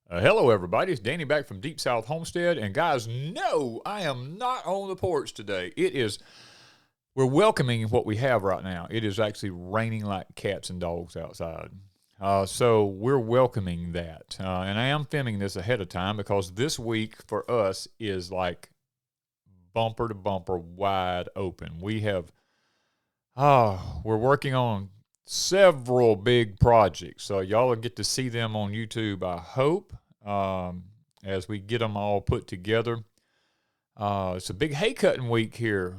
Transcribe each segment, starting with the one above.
Hello, everybody. It's Danny back from Deepsouth Homestead. And guys, no, I am not on the porch today. We're welcoming what we have right now. It is actually raining like cats and dogs outside. So we're welcoming that. And I am filming this ahead of time because this week for us is like bumper to bumper wide open. We're working on several big projects. So y'all will get to see them on YouTube, I hope, as we get them all put together. It's a big hay cutting week here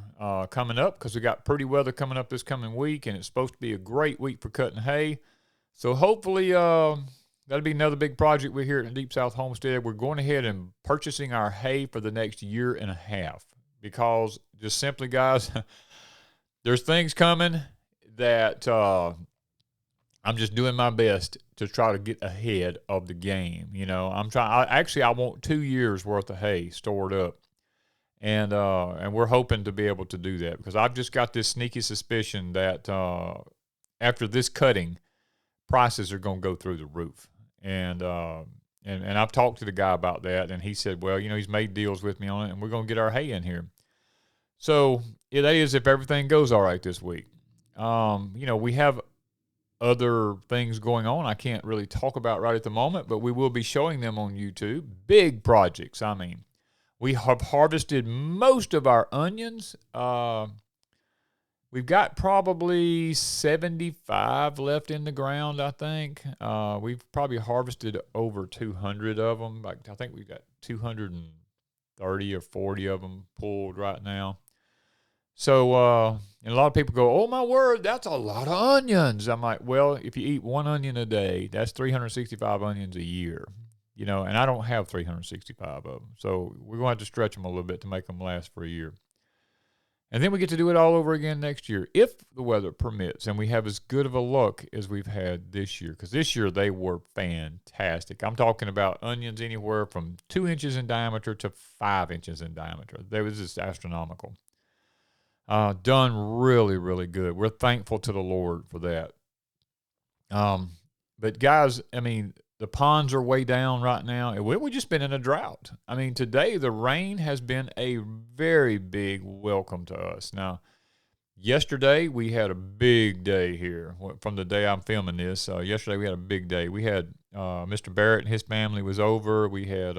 coming up because we got pretty weather coming up this coming week, and it's supposed to be a great week for cutting hay. So hopefully that'll be another big project we're here at Deep South Homestead. We're going ahead and purchasing our hay for the next year and a half because just simply, guys, there's things coming that I'm just doing my best to try to get ahead of the game. You know, I want 2 years worth of hay stored up, and we're hoping to be able to do that because I've just got this sneaky suspicion that after this cutting, prices are going to go through the roof. And I've talked to the guy about that, and he said, well, you know, he's made deals with me on it, and we're going to get our hay in here. So it is if everything goes all right this week. You know, we have other things going on I can't really talk about right at the moment, but we will be showing them on YouTube. Big projects. I mean, we have harvested most of our onions. We've got probably 75 left in the ground, I think. We've probably harvested over 200 of them. I think we've got 230 or 40 of them pulled right now. So, and a lot of people go, oh, my word, that's a lot of onions. I'm like, well, if you eat one onion a day, that's 365 onions a year, you know, and I don't have 365 of them. So we're going to have to stretch them a little bit to make them last for a year. And then we get to do it all over again next year, if the weather permits, and we have as good of a luck as we've had this year, because this year they were fantastic. I'm talking about onions anywhere from 2 inches in diameter to 5 inches in diameter. They was just astronomical. Done really, really good. We're thankful to the Lord for that. But guys, I mean, the ponds are way down right now, and we've just been in a drought. I mean, today the rain has been a very big welcome to us. Now, yesterday we had a big day here from the day I'm filming this. Yesterday we had a big day. We had Mr. Barrett and his family was over. We had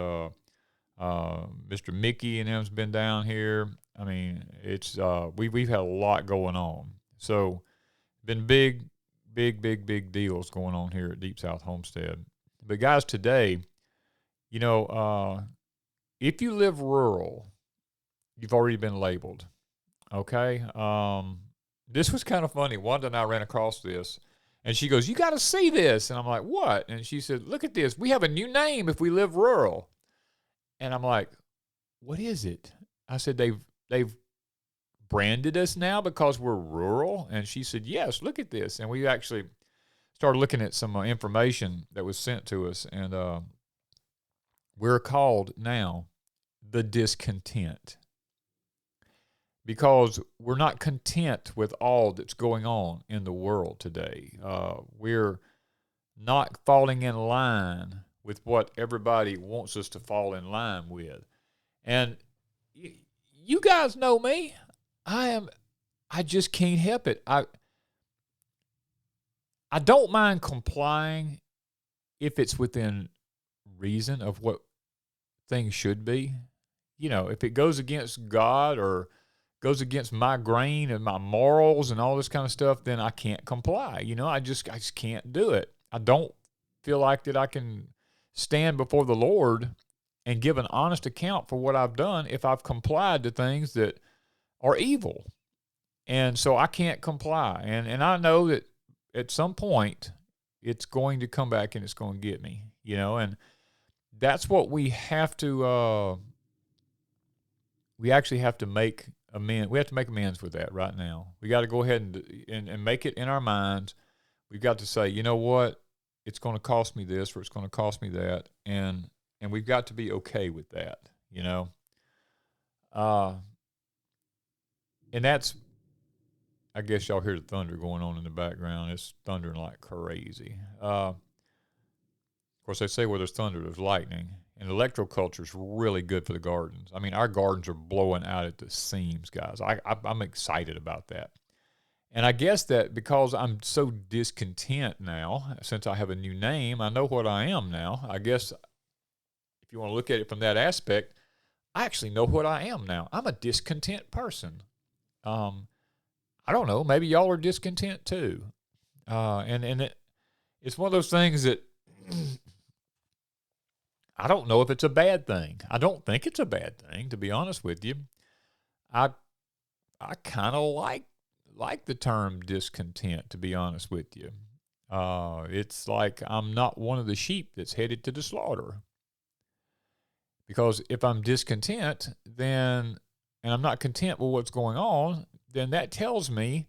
Mr. Mickey and them's been down here. I mean, it's we've had a lot going on. So, been big deals going on here at Deep South Homestead. But guys, today, you know, if you live rural, you've already been labeled. Okay. This was kind of funny. Wanda and I ran across this, and she goes, "You got to see this." And I'm like, "What?" And she said, "Look at this. We have a new name if we live rural." And I'm like, "What is it?" I said, They've branded us now because we're rural. And she said, yes, look at this. And we actually started looking at some information that was sent to us. And we're called now the Discontent because we're not content with all that's going on in the world today. We're not falling in line with what everybody wants us to fall in line with. And you guys know me. I just can't help it. I don't mind complying if it's within reason of what things should be. You know, if it goes against God or goes against my grain and my morals and all this kind of stuff, then I can't comply. You know, I just can't do it. I don't feel like that I can stand before the Lord and give an honest account for what I've done if I've complied to things that are evil. And so I can't comply. And I know that at some point it's going to come back and it's going to get me, you know, and that's what we have to, we actually have to make amends. We have to make amends with that right now. We got to go ahead and make it in our minds. We've got to say, you know what, it's going to cost me this or it's going to cost me that. And we've got to be okay with that, you know. And that's, I guess y'all hear the thunder going on in the background. It's thundering like crazy. Of course, they say where there's thunder, there's lightning. And electroculture is really good for the gardens. I mean, our gardens are blowing out at the seams, guys. I'm excited about that. And I guess that because I'm so discontent now, since I have a new name, I know what I am now. I guess if you want to look at it from that aspect, I actually know what I am now. I'm a discontent person. I don't know. Maybe y'all are discontent too. It's one of those things that I don't know if it's a bad thing. I don't think it's a bad thing, to be honest with you. I kind of like the term discontent, to be honest with you. It's like I'm not one of the sheep that's headed to the slaughter. Because if I'm discontent, and I'm not content with what's going on, then that tells me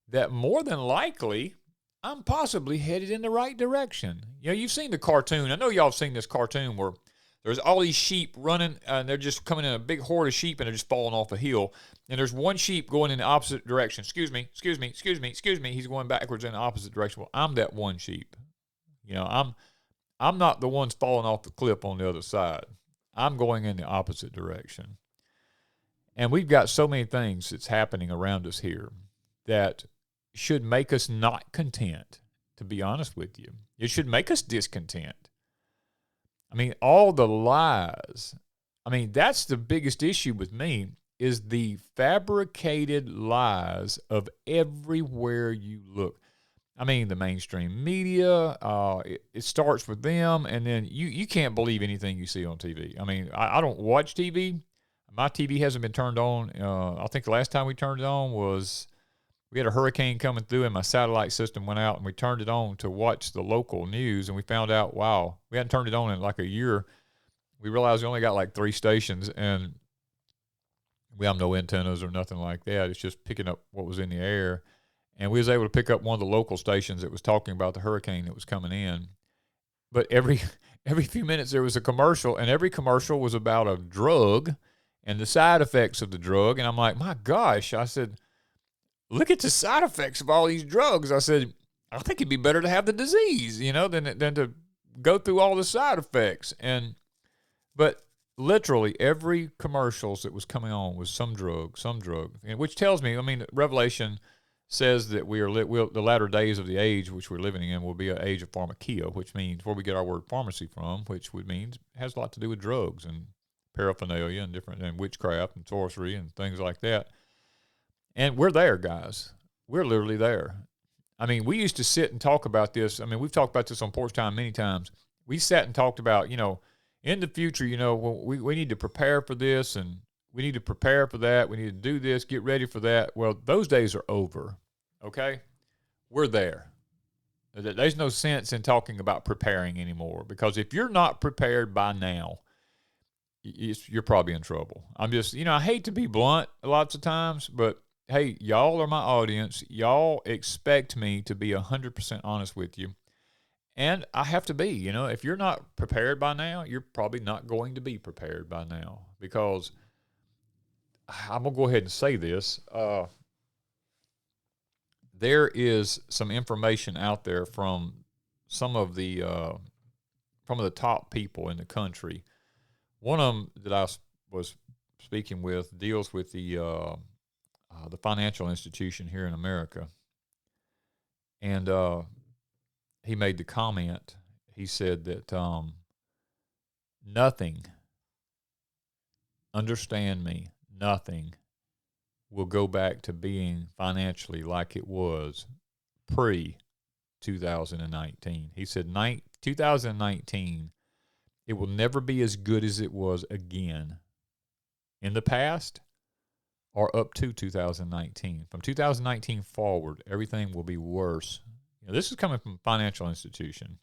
that more than likely I'm possibly headed in the right direction. You know, you've seen the cartoon. I know y'all have seen this cartoon where there's all these sheep running, and they're just coming in a big horde of sheep, and they're just falling off a hill. And there's one sheep going in the opposite direction. Excuse me. He's going backwards in the opposite direction. Well, I'm that one sheep. You know, I'm not the ones falling off the cliff on the other side. I'm going in the opposite direction. And we've got so many things that's happening around us here that should make us not content, to be honest with you. It should make us discontent. I mean, all the lies. I mean, that's the biggest issue with me is the fabricated lies of everywhere you look. I mean, the mainstream media, it starts with them, and then you can't believe anything you see on TV. I mean, I don't watch TV. My TV hasn't been turned on. I think the last time we turned it on was we had a hurricane coming through, and my satellite system went out, and we turned it on to watch the local news, and we found out, wow, we hadn't turned it on in like a year. We realized we only got like 3 stations, and we have no antennas or nothing like that. It's just picking up what was in the air. And we was able to pick up one of the local stations that was talking about the hurricane that was coming in. But every few minutes there was a commercial, and every commercial was about a drug and the side effects of the drug. And I'm like, my gosh, I said, look at the side effects of all these drugs. I said, I think it'd be better to have the disease, you know, than to go through all the side effects. But literally every commercials that was coming on was some drug, which tells me, I mean, Revelation says that the latter days of the age which we're living in will be an age of pharmakia, which means where we get our word pharmacy from, which would mean has a lot to do with drugs and paraphernalia and witchcraft and sorcery and things like that. And we're there, guys. We're literally there. I mean, we used to sit and talk about this. I mean, we've talked about this on Porch Time many times. We sat and talked about, you know, in the future, you know, we need to prepare for this and we need to prepare for that. We need to do this, get ready for that. Well, those days are over, okay? We're there. There's no sense in talking about preparing anymore because if you're not prepared by now, you're probably in trouble. I'm just, you know, I hate to be blunt lots of times, but hey, y'all are my audience. Y'all expect me to be 100% honest with you. And I have to be, you know, if you're not prepared by now, you're probably not going to be prepared by now because I'm going to go ahead and say this. There is some information out there from some of the top people in the country. One of them that I was speaking with deals with the financial institution here in America. And he made the comment, he said that nothing, understand me, nothing will go back to being financially like it was pre-2019. He said 2019, it will never be as good as it was again in the past or up to 2019. From 2019 forward, everything will be worse. You know, this is coming from a financial institution.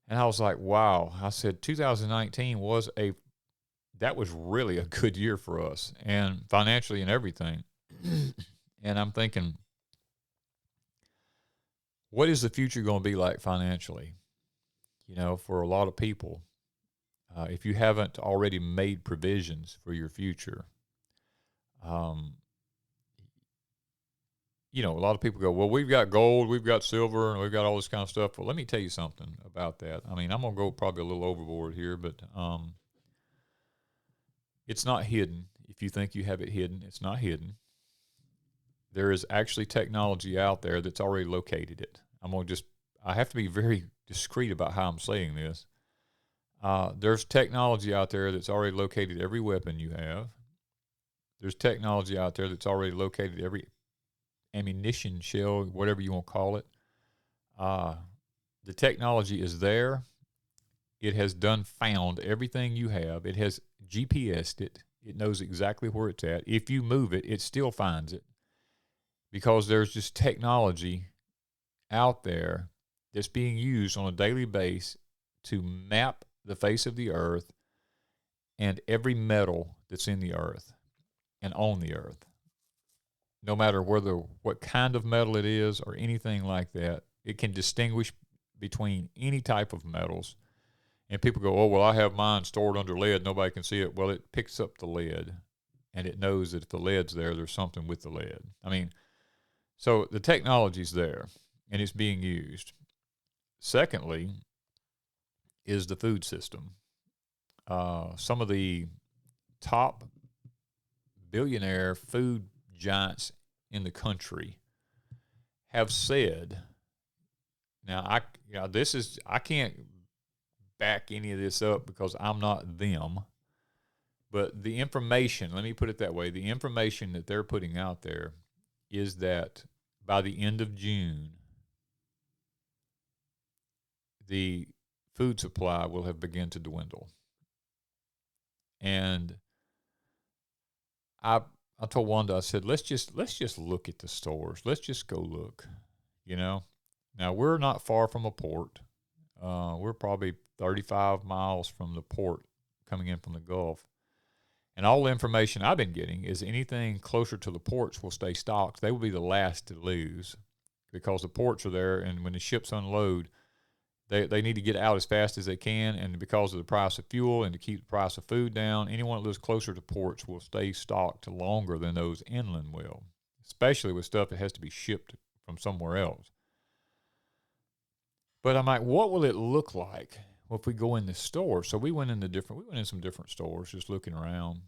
And I was like, wow. I said 2019 was really a good year for us and financially and everything. And I'm thinking, what is the future going to be like financially? You know, for a lot of people, if you haven't already made provisions for your future, a lot of people go, well, we've got gold, we've got silver, and we've got all this kind of stuff. Well, let me tell you something about that. I mean, I'm going to go probably a little overboard here, but it's not hidden. If you think you have it hidden, it's not hidden. There is actually technology out there that's already located it. I have to be very discreet about how I'm saying this. There's technology out there that's already located every weapon you have. There's technology out there that's already located every ammunition shell, whatever you want to call it. The technology is there. It has found everything you have. It has GPSed it. It knows exactly where it's at. If you move it, it still finds it. Because there's just technology out there that's being used on a daily basis to map the face of the earth and every metal that's in the earth and on the earth. No matter what kind of metal it is or anything like that, it can distinguish between any type of metals. And people go, oh, well, I have mine stored under lead. Nobody can see it. Well, it picks up the lead, and it knows that if the lead's there, there's something with the lead. I mean, so the technology's there, and it's being used. Secondly is the food system. Some of the top billionaire food giants in the country have said, now I can't back any of this up because I'm not them, but the information, let me put it that way, the information that they're putting out there is that by the end of June, the food supply will have begun to dwindle. And I told Wanda, I said, let's just look at the stores. Let's just go look, Now, we're not far from a port. We're probably 35 miles from the port coming in from the Gulf. And all the information I've been getting is anything closer to the ports will stay stocked. They will be the last to lose because the ports are there, and when the ships unload, they need to get out as fast as they can, and because of the price of fuel and to keep the price of food down, anyone that lives closer to ports will stay stocked longer than those inland will, especially with stuff that has to be shipped from somewhere else. But I'm like, what will it look like if we go in the store? So we went in some different stores just looking around,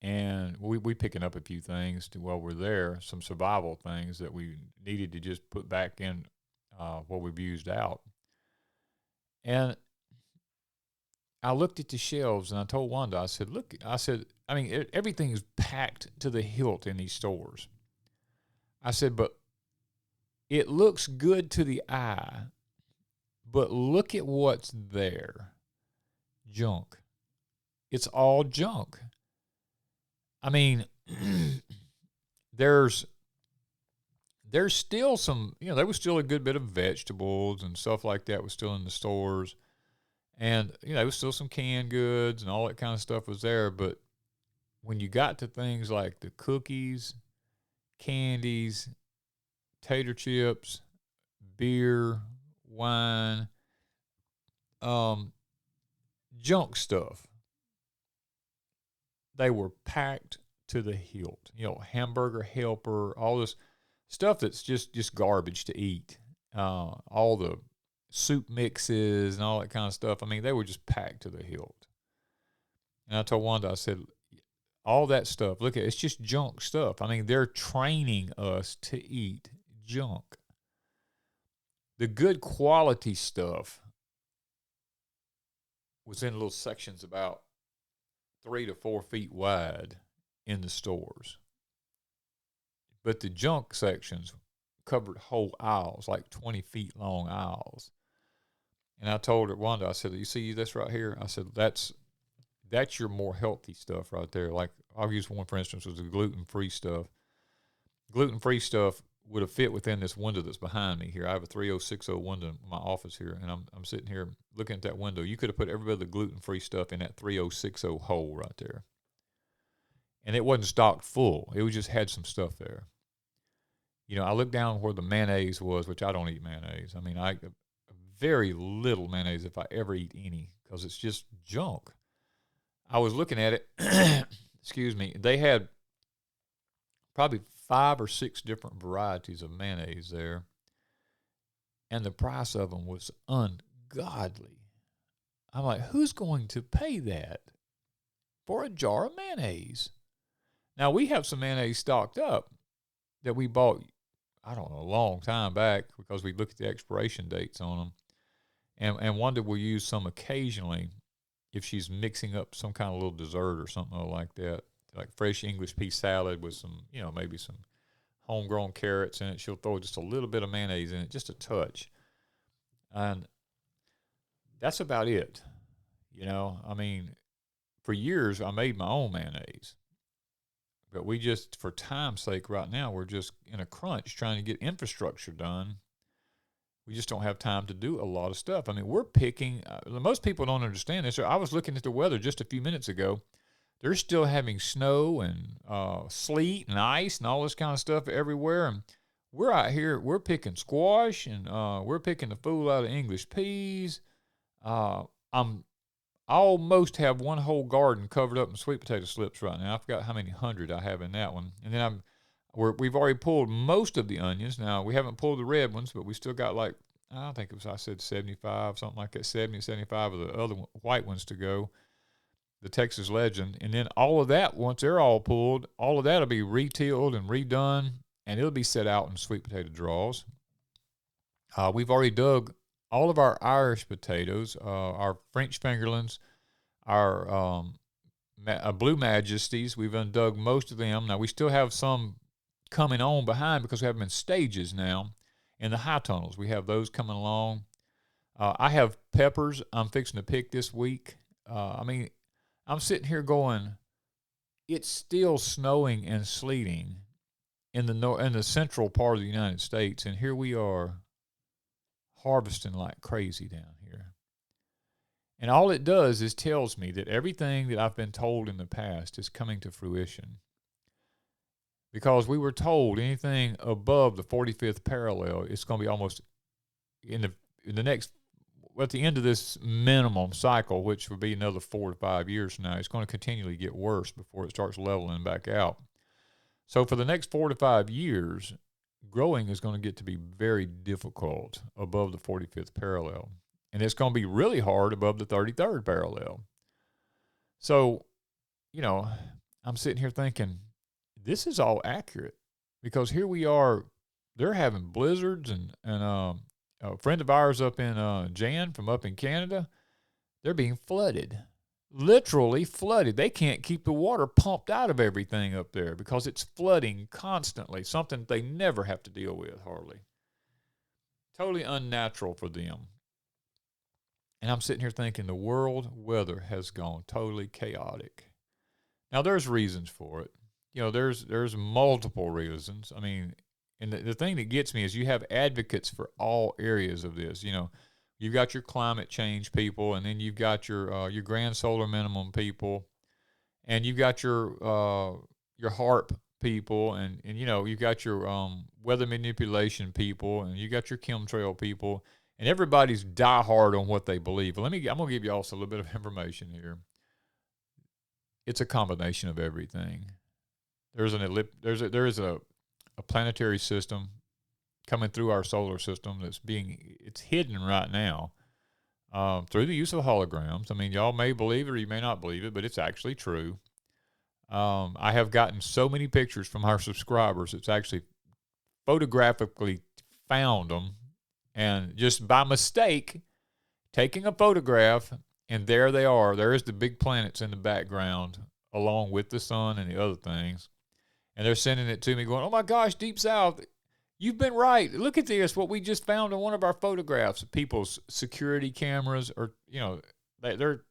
and we picking up a few things while we're there, some survival things that we needed to just put back in what we've used out. And I looked at the shelves and I told Wanda, I said, everything is packed to the hilt in these stores. I said, but it looks good to the eye, but look at what's there. Junk. It's all junk. I mean, there's still some, there was still a good bit of vegetables and stuff like that was still in the stores. And, there was still some canned goods and all that kind of stuff was there. But when you got to things like the cookies, candies, tater chips, beer, wine, junk stuff, they were packed to the hilt. Hamburger Helper, all this stuff that's just garbage to eat. All the soup mixes and all that kind of stuff. I mean, they were just packed to the hilt. And I told Wanda, I said, all that stuff, look at it, it's just junk stuff. I mean, they're training us to eat junk. The good quality stuff was in little sections about 3 to 4 feet wide in the stores. But the junk sections covered whole aisles, like 20 feet long aisles. And I told her, Wanda, I said, you see this right here? I said, that's your more healthy stuff right there. Like, I'll use one, for instance, was the gluten-free stuff. Gluten-free stuff would have fit within this window that's behind me here. I have a 3060 window in my office here, and I'm sitting here looking at that window. You could have put every bit of the gluten-free stuff in that 3060 hole right there. And it wasn't stocked full. It just had some stuff there. I looked down where the mayonnaise was, which I don't eat mayonnaise. I mean, very little mayonnaise if I ever eat any, because it's just junk. I was looking at it. Excuse me. They had probably 5 or 6 different varieties of mayonnaise there. And the price of them was ungodly. I'm like, who's going to pay that for a jar of mayonnaise? Now, we have some mayonnaise stocked up that we bought, I don't know, a long time back because we looked at the expiration dates on them. And Wanda will use some occasionally if she's mixing up some kind of little dessert or something like that, like fresh English pea salad with some, maybe some homegrown carrots in it. She'll throw just a little bit of mayonnaise in it, just a touch. And that's about it. I mean, for years I made my own mayonnaise. But we just, for time's sake right now, we're just in a crunch trying to get infrastructure done. We just don't have time to do a lot of stuff. I mean, we're picking, most people don't understand this. I was looking at the weather just a few minutes ago. They're still having snow and sleet and ice and all this kind of stuff everywhere. And we're out here, we're picking squash and we're picking the fool out of English peas. I almost have one whole garden covered up in sweet potato slips right now. I forgot how many hundred I have in that one. And then we've already pulled most of the onions. Now, we haven't pulled the red ones, but we still got like, I think it was, I said 75, something like that, 70, 75 of the other white ones to go, the Texas Legend. And then all of that, once they're all pulled, all of that will be retilled and redone, and it'll be set out in sweet potato draws. We've already dug all of our Irish potatoes, our French fingerlings, our Blue Majesties. We've undug most of them. Now, we still have some coming on behind because we have them in stages now in the high tunnels. We have those coming along. I have peppers I'm fixing to pick this week. I mean, I'm sitting here going, it's still snowing and sleeting in the central part of the United States, and here we are harvesting like crazy down here. And all it does is tells me that everything that I've been told in the past is coming to fruition. Because we were told anything above the 45th parallel, it's going to be almost in the next, at the end of this minimum cycle, which would be another 4 to 5 years from now, it's going to continually get worse before it starts leveling back out. So for the next 4 to 5 years, growing is going to get to be very difficult above the 45th parallel. And it's going to be really hard above the 33rd parallel. So, I'm sitting here thinking, this is all accurate. Because here we are, they're having blizzards, and a friend of ours up in Jan from up in Canada, they're being flooded. Literally flooded. They can't keep the water pumped out of everything up there because it's flooding constantly, something they never have to deal with, hardly. Totally unnatural for them. And I'm sitting here thinking the world weather has gone totally chaotic. Now, there's reasons for it. There's multiple reasons. I mean, and the thing that gets me is you have advocates for all areas of this. You've got your climate change people, and then you've got your grand solar minimum people, and you've got your HARP people, and you've got your weather manipulation people, and you got your chemtrail people, and everybody's diehard on what they believe. But I'm gonna give you also a little bit of information here. It's a combination of everything. There is a planetary system coming through our solar system it's hidden right now through the use of holograms. I mean, y'all may believe it or you may not believe it, but it's actually true. I have gotten so many pictures from our subscribers. It's actually photographically found them, and just by mistake, taking a photograph, and there they are. There is the big planets in the background, along with the sun and the other things. And they're sending it to me going, oh my gosh, Deep South, you've been right. Look at this, what we just found in one of our photographs. People's security cameras are, they're,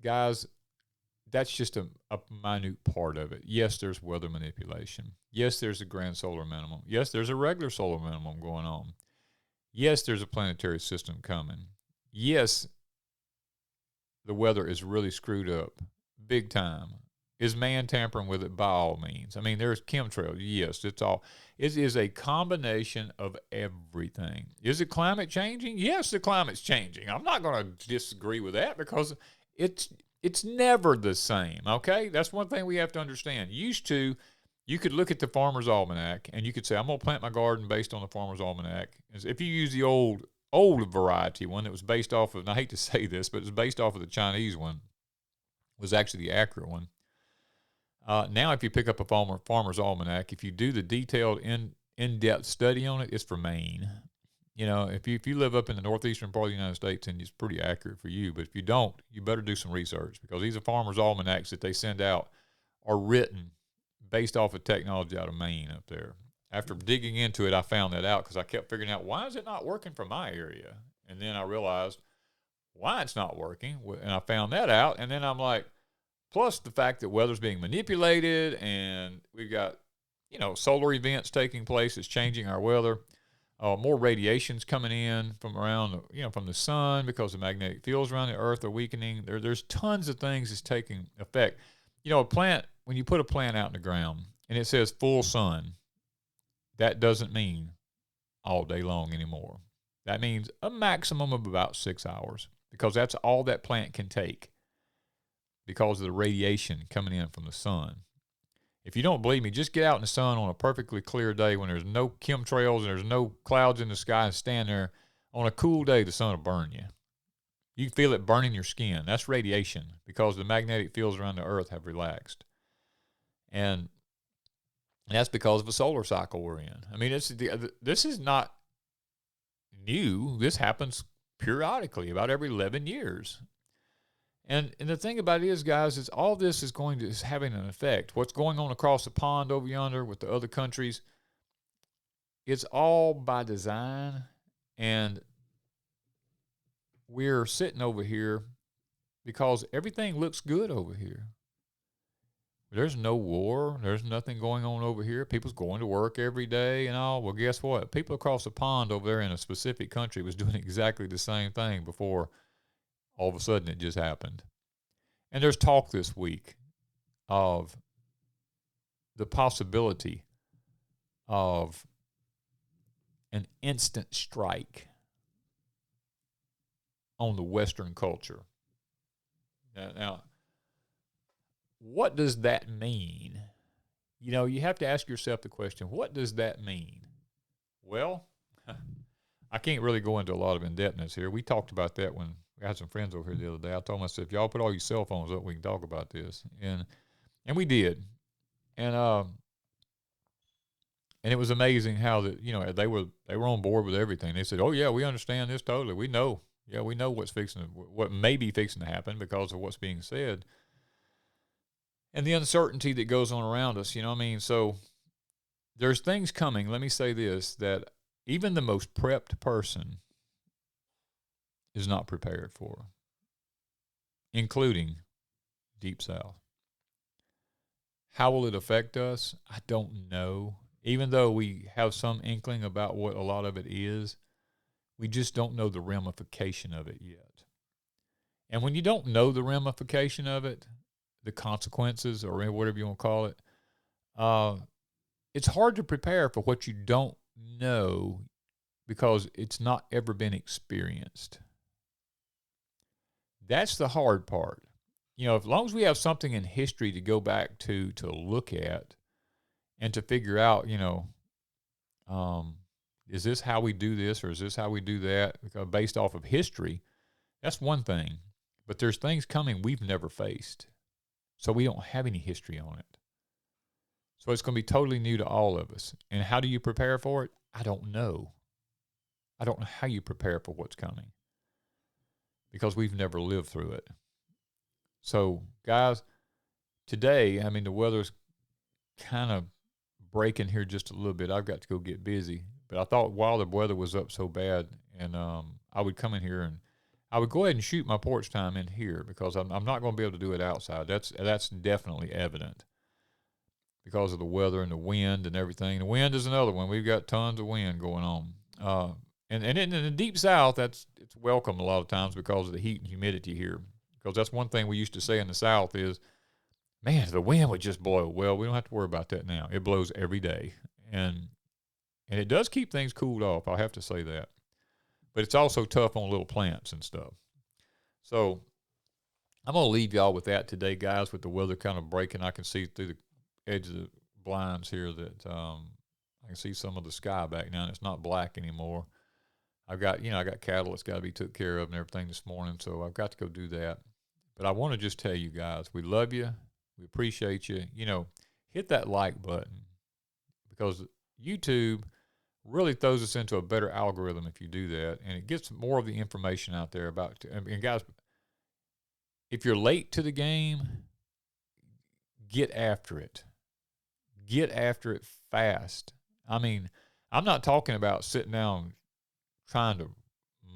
guys, that's just a minute part of it. Yes, there's weather manipulation. Yes, there's a grand solar minimum. Yes, there's a regular solar minimum going on. Yes, there's a planetary system coming. Yes, the weather is really screwed up big time. Is man tampering with it? By all means. I mean, there's chemtrails. Yes, it's all. It is a combination of everything. Is it climate changing? Yes, the climate's changing. I'm not going to disagree with that because it's never the same, okay? That's one thing we have to understand. Used to, You could look at the Farmer's Almanac and you could say, I'm going to plant my garden based on the Farmer's Almanac. If you use the old variety one that was based off of, and I hate to say this, but it was based off of the Chinese one, was actually the accurate one. Now, if you pick up a Farmer's Almanac, if you do the detailed in-depth study on it, it's for Maine. You know, if you live up in the northeastern part of the United States, then it's pretty accurate for you. But if you don't, you better do some research, because these are Farmer's Almanacs that they send out are written based off of technology out of Maine up there. After digging into it, I found that out, because I kept figuring out, why is it not working for my area? And then I realized why it's not working, and I found that out. And then I'm like, plus the fact that weather's being manipulated, and we've got, you know, solar events taking place. It's changing our weather. More radiation's coming in from around, from the sun, because the magnetic fields around the earth are weakening. There's tons of things that's taking effect. You know, a plant, when you put a plant out in the ground and it says full sun, that doesn't mean all day long anymore. That means a maximum of about 6 hours, because that's all that plant can take because of the radiation coming in from the sun. If you don't believe me, just get out in the sun on a perfectly clear day when there's no chemtrails and there's no clouds in the sky, and stand there. On a cool day, the sun will burn you. You can feel it burning your skin. That's radiation, because the magnetic fields around the earth have relaxed. And that's because of a solar cycle we're in. I mean, this is not new. This happens periodically, about every 11 years. And the thing about it is, guys, is all this is having an effect. What's going on across the pond over yonder with the other countries, it's all by design. And we're sitting over here because everything looks good over here. There's no war. There's nothing going on over here. People's going to work every day and all. Well, guess what? People across the pond over there in a specific country was doing exactly the same thing before all of a sudden it just happened. And there's talk this week of the possibility of an instant strike on the Western culture. Now, what does that mean? You know, you have to ask yourself the question, what does that mean? Well, I can't really go into a lot of in-depthness here. We talked about that when I had some friends over here the other day. I told them, I said, if y'all put all your cell phones up, we can talk about this. And we did. And it was amazing how they were on board with everything. They said, oh yeah, we understand this totally. We know. Yeah, we know what may be fixing to happen because of what's being said. And the uncertainty that goes on around us, so there's things coming. Let me say this, that even the most prepped person is not prepared for, including Deep South. How will it affect us? I don't know. Even though we have some inkling about what a lot of it is, we just don't know the ramification of it yet. And when you don't know the ramification of it, the consequences, or whatever you want to call it, it's hard to prepare for what you don't know because it's not ever been experienced. That's the hard part. As long as we have something in history to go back to look at and to figure out, is this how we do this or is this how we do that? Because based off of history, that's one thing. But there's things coming we've never faced. So we don't have any history on it. So it's going to be totally new to all of us. And how do you prepare for it? I don't know. I don't know how you prepare for what's coming because we've never lived through it. So, guys, today, the weather's kind of breaking here just a little bit. I've got to go get busy. But I thought while the weather was up so bad, and I would come in here and I would go ahead and shoot my porch time in here because I'm not going to be able to do it outside. That's definitely evident because of the weather and the wind and everything. The wind is another one. We've got tons of wind going on. And in the Deep South, it's welcome a lot of times because of the heat and humidity here. Because that's one thing we used to say in the South is, man, the wind would just blow. Well, we don't have to worry about that now. It blows every day. And it does keep things cooled off, I'll have to say that. But it's also tough on little plants and stuff. So I'm going to leave y'all with that today, guys, with the weather kind of breaking. I can see through the edge of the blinds here that I can see some of the sky back now, and it's not black anymore. I got cattle that's got to be took care of and everything this morning, so I've got to go do that. But I want to just tell you guys, we love you. We appreciate you. Hit that like button, because YouTube really throws us into a better algorithm if you do that, and it gets more of the information out there about. And guys, if you're late to the game, get after it. Get after it fast. I mean, I'm not talking about sitting down trying to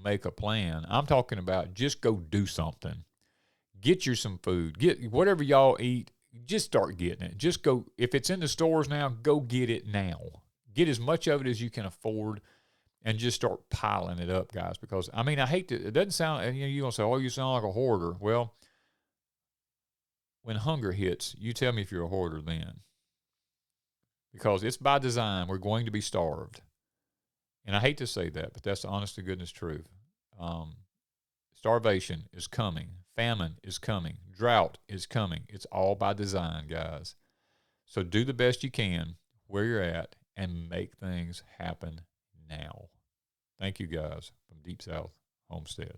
make a plan. I'm talking about just go do something. Get you some food. Get whatever y'all eat. Just start getting it. Just go. If it's in the stores now, go get it now. Get as much of it as you can afford, and just start piling it up, guys. Because I mean, I hate to. It doesn't sound. And you're gonna say, "Oh, you sound like a hoarder." Well, when hunger hits, you tell me if you're a hoarder then. Because it's by design. We're going to be starved. And I hate to say that, but that's the honest to goodness truth. Starvation is coming. Famine is coming. Drought is coming. It's all by design, guys. So do the best you can where you're at and make things happen now. Thank you, guys, from Deep South Homestead.